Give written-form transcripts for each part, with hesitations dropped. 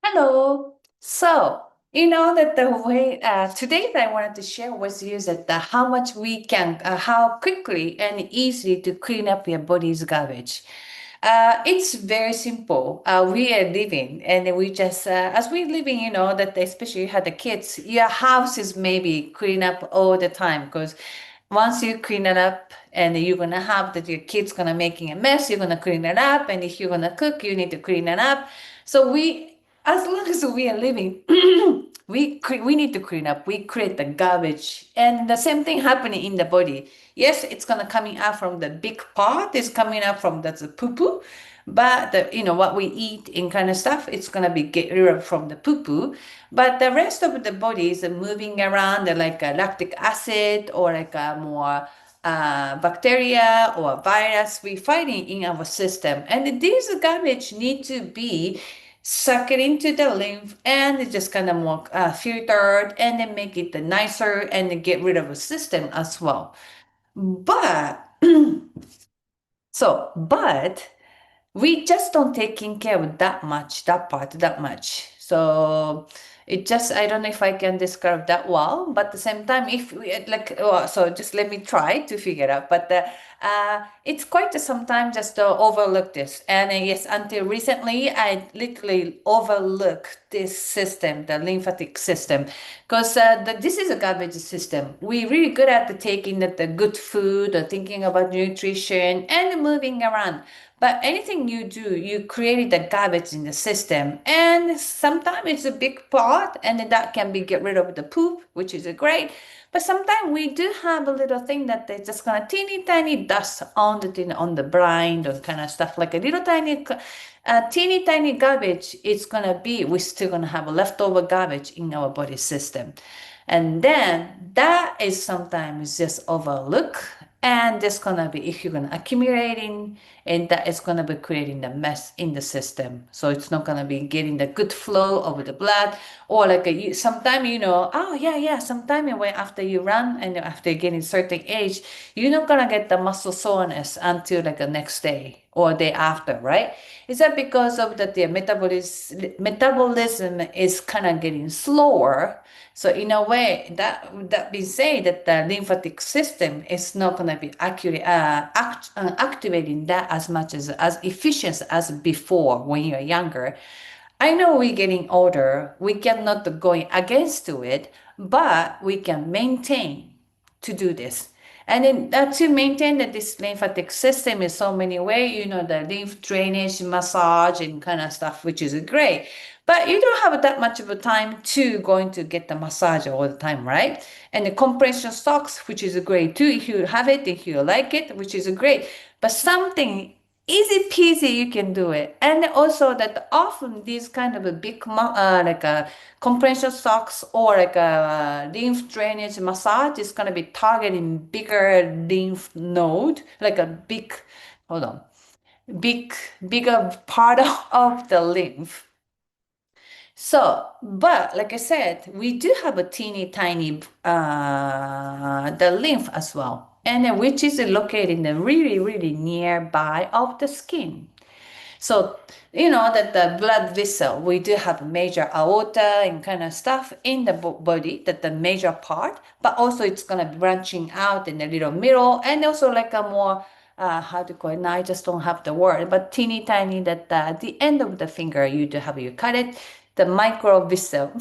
Hello. So, you know that the way today I wanted to share with you that how much we can, how quickly and easily to clean up your body's garbage. It's very simple. We are living, and we just as we living, that especially you had the kids, your house is maybe clean up all the time because once you clean it up and you're gonna have that your kids gonna making a mess, you're gonna clean it up, and if you're gonna cook, you need to clean it up. So as long as we are living, we need to clean up. We create the garbage, and the same thing happening in the body. Yes, it's gonna coming out from the big part. It's coming out from that's the poo poo, but what we eat and kind of stuff, it's gonna be get rid of from the poo poo. But the rest of the body is moving around like a lactic acid or like a more bacteria or virus we fighting in our system, and these garbage need to be suck it into the lymph and it just kind of more filtered and then make it nicer and then get rid of the system as well. But but we just don't taking care of that much, that part, that much. So it just, I don't know if I can describe that well, but at the same time, if we so just let me try to figure it out. But it's quite sometimes just to overlook this. And yes, until recently, I literally overlooked this system, the lymphatic system, because this is a garbage system. We're really good at taking the good food or thinking about nutrition and moving around. But anything you do, you create the garbage in the system. And sometimes it's a big part, and then that can be get rid of the poop, which is a great. But sometimes we do have a little thing that they just gonna teeny tiny dust on the blind or kind of stuff like a little tiny teeny tiny garbage. It's gonna be we're still gonna have a leftover garbage in our body system. And then that is sometimes just overlook, and there's gonna be if you're gonna accumulating, and that is gonna be creating the mess in the system. So it's not gonna be getting the good flow of the blood, or like sometime oh yeah, sometime when after you run and after getting certain age, you're not gonna get the muscle soreness until like the next day or day after, right? Is that because of that the metabolism is kind of getting slower? So in a way, that we say that the lymphatic system is not going to be activating that as much as efficient as before when you're younger. I know we're getting older. We cannot going against to it, but we can maintain to do this. And then to maintain that this lymphatic system in so many ways, the lymph drainage, massage, and kind of stuff, which is great. But you don't have that much of a time to going to get the massage all the time, right? And the compression socks, which is great too, if you have it, if you like it, which is great. But something easy peasy you can do it. And also that often these kind of a big like a compression socks or like a lymph drainage massage is going to be targeting bigger lymph node, like a big, hold on, bigger part of the lymph. So, but like I said, we do have a teeny tiny the lymph as well, and which is located in the really really nearby of the skin. So that the blood vessel, we do have major aorta and kind of stuff in the body, that the major part, but also it's gonna be branching out in the little middle, and also like a more how to call it now, I just don't have the word, but teeny tiny that at the end of the finger you do have you cut it, the micro vessel.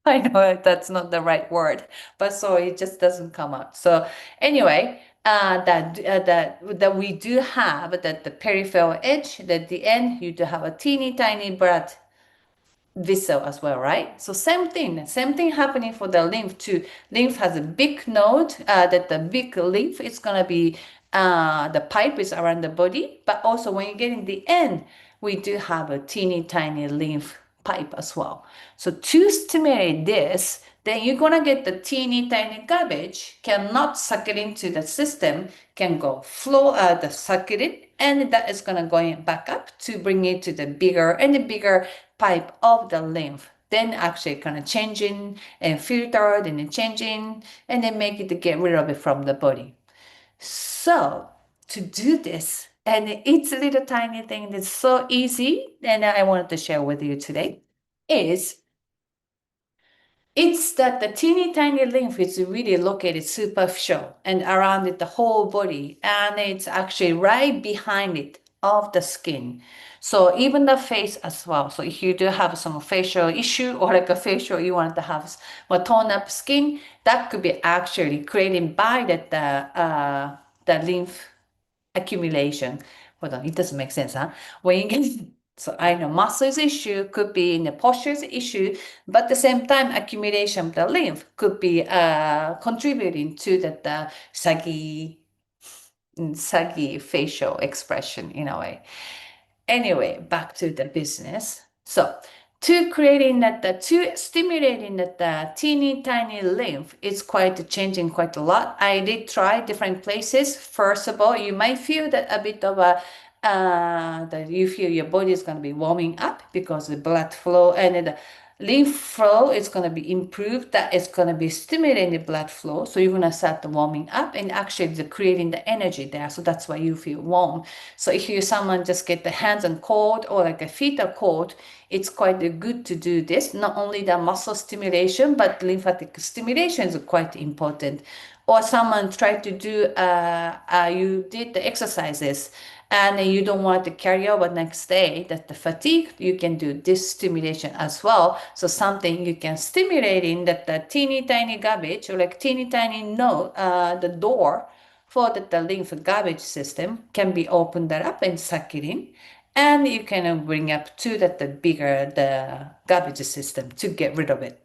I know that's not the right word, but so it just doesn't come out. So anyway, that we do have that the peripheral edge, that the end you do have a teeny tiny blood vessel as well, right? So same thing happening for the lymph too. Lymph has a big node, that the big lymph is gonna be the pipe is around the body, but also when you get in the end, we do have a teeny tiny lymph pipe as well. So to stimulate this, then you're gonna get the teeny tiny garbage cannot suck it into the system, can go flow the suck it in, and that is gonna go back up to bring it to the bigger and the bigger pipe of the lymph. Then actually kind of changing and filtered and then changing and then make it to get rid of it from the body. So to do this, and it's a little tiny thing that's so easy, and I wanted to share with you today. is it's that the teeny tiny lymph is really located superficial and around it the whole body, and it's actually right behind it of the skin. So even the face as well. So if you do have some facial issue or like a facial you want to have more tone up skin, that could be actually created by the lymph accumulation. Hold on, it doesn't make sense, huh? When you get so I know muscles issue could be in the postures issue, but at the same time accumulation of the lymph could be contributing to the saggy facial expression in a way. Anyway, back to the business. So to creating to stimulating the teeny tiny lymph is quite changing quite a lot. I did try different places. First of all, you might feel that a bit of a that you feel your body is going to be warming up because the blood flow and the lymph flow is going to be improved. That is going to be stimulating the blood flow. So you're going to start warming up and actually creating the energy there. So that's why you feel warm. So if you someone just get the hands on cold or like a feet are cold, it's quite good to do this. Not only the muscle stimulation, but lymphatic stimulation is quite important. Or someone tried to do, you did the exercises and you don't want to carry over next day, that the fatigue, you can do this stimulation as well. So something you can stimulate in that the teeny tiny garbage or like teeny tiny node, the door for the lymph garbage system can be opened up and suck it in. And you can bring up to the bigger the garbage system to get rid of it.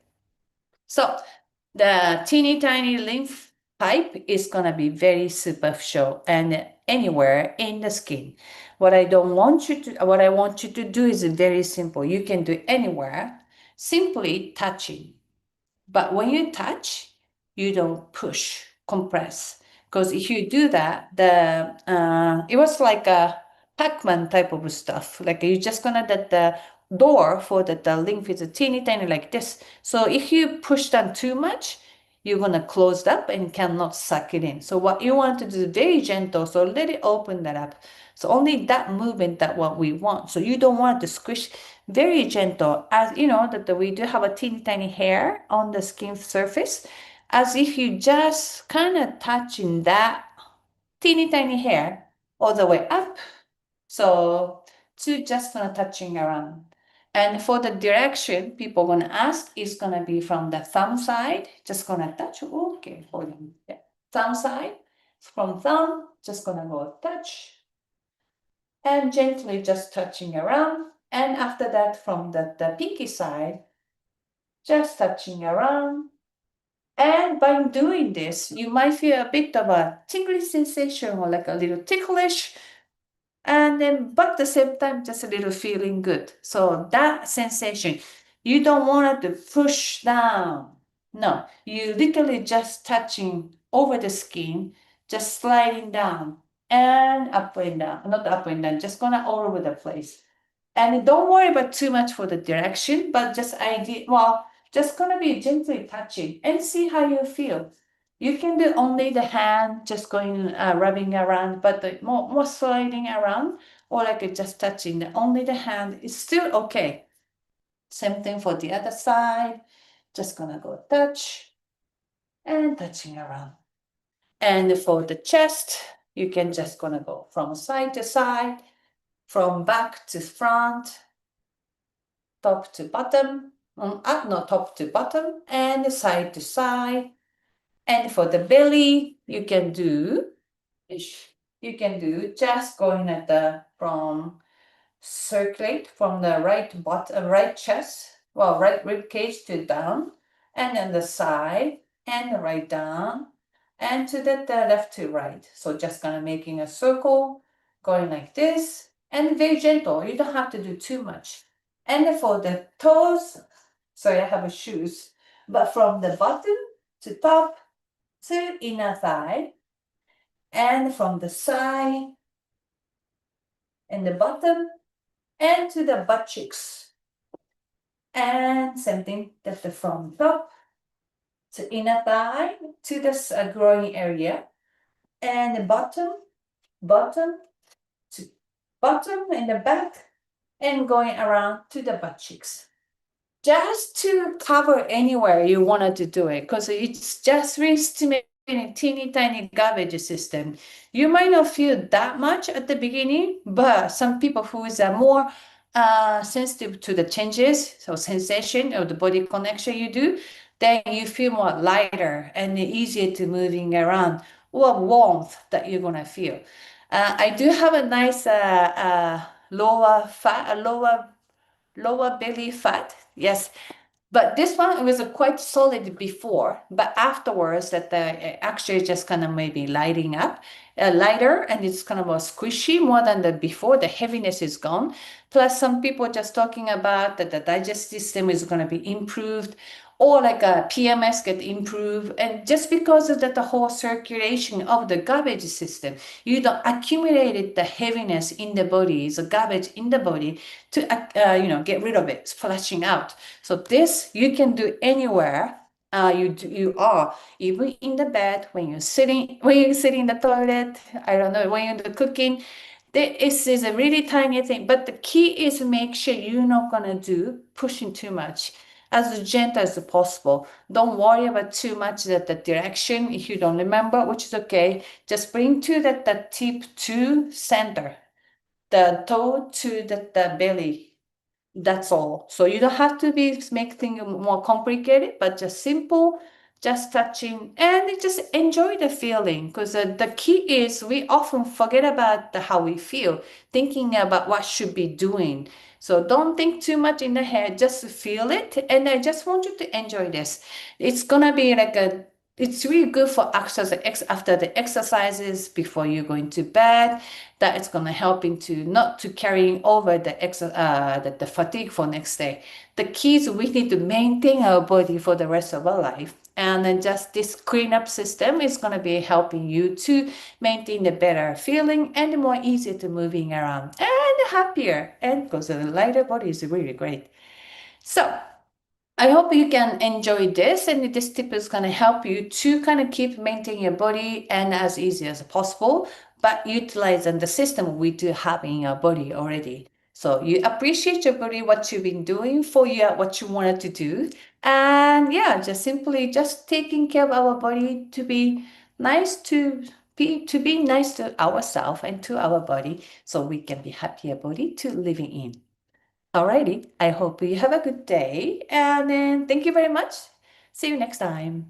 So the teeny tiny lymph pipe is going to be very superficial and anywhere in the skin. What I want you to do is very simple. You can do anywhere, simply touching. But when you touch, you don't push, compress. Because if you do that, it was like a Pac-Man type of stuff. Like you're just gonna that the door for the lymph is a teeny tiny like this. So if you push down too much, you're gonna close it up and cannot suck it in. So what you want to do is very gentle. So let it open that up. So only that movement that what we want. So you don't want to squish, very gentle, as you know that we do have a teeny tiny hair on the skin surface, as if you just kind of touching that teeny tiny hair all the way up. So to just gonna touching around. And for the direction, people gonna ask is gonna be from the thumb side, just gonna touch. Okay, hold on. Yeah. Thumb side, from thumb, just gonna go touch and gently just touching around. And after that, from the pinky side, just touching around. And by doing this, you might feel a bit of a tingly sensation or like a little ticklish, and then but at the same time just a little feeling good. So that sensation, you don't want it to push down. No, you literally just touching over the skin, just sliding down and up and down, not up and down, just gonna all over the place. And don't worry about too much for the direction, but just idea, well, just gonna be gently touching and see how you feel. You can do only the hand, just going rubbing around, but the more sliding around or like just touching only the hand is still okay. Same thing for the other side. Just gonna go touch and touching around. And for the chest, you can just gonna go from side to side, from back to front, top to bottom, no, top to bottom, and side to side. And for the belly, you can do just going at the from circulate from the right bottom, right chest, well, right rib cage to down, and then the side and the right down, and to the left to right. So just kind of making a circle, going like this, and very gentle. You don't have to do too much. And for the toes, sorry, I have shoes, but from the bottom to top to inner thigh, and from the side and the bottom and to the butt cheeks. And same thing that the from top to inner thigh to the groin area, and the bottom to bottom and the back, and going around to the butt cheeks. just to cover anywhere you wanted to do it, because it's just really stimulating teeny tiny garbage system. You might not feel that much at the beginning, but some people who is more sensitive to the changes, so sensation of the body connection you do, then you feel more lighter and easier to moving around, or warmth that you're gonna feel. I do have a nice lower fat, a lower belly fat. Yes, but this one was quite solid before, but afterwards that the actually just kind of maybe lighting up, lighter, and it's kind of more squishy more than the before. The heaviness is gone. Plus, some people just talking about that the digestive system is going to be improved, or like a PMS get improved, and just because of that, the whole circulation of the garbage system, you don't accumulated the heaviness in the body, the garbage in the body to get rid of it, flushing out. So this you can do anywhere you are, even in the bed, when you sit in the toilet, I don't know, when you're cooking. This is a really tiny thing, but the key is make sure you're not gonna do pushing too much. As gentle as possible. Don't worry about too much that the direction if you don't remember, which is okay. Just bring to the tip to center, the toe to the belly, that's all. So you don't have to be make things more complicated, but just simple, just touching, and just enjoy the feeling. Because the key is we often forget about how we feel, thinking about what should be doing. So don't think too much in the head, just feel it. And I just want you to enjoy this. It's gonna be like it's really good for exercise after the exercises before you go into bed, that it's going to help into not to carrying over the fatigue for next day. The key is we need to maintain our body for the rest of our life, and then just this cleanup system is going to be helping you to maintain a better feeling and more easier to moving around and happier, and because the lighter body is really great. So I hope you can enjoy this, and this tip is going to help you to kind of keep maintaining your body and as easy as possible, but utilizing the system we do have in your body already. So you appreciate your body, what you've been doing for you, what you wanted to do. And yeah, just simply just taking care of our body to be nice to be nice to ourselves and to our body so we can be happier body to living in. Alrighty, I hope you have a good day, and then thank you very much. See you next time.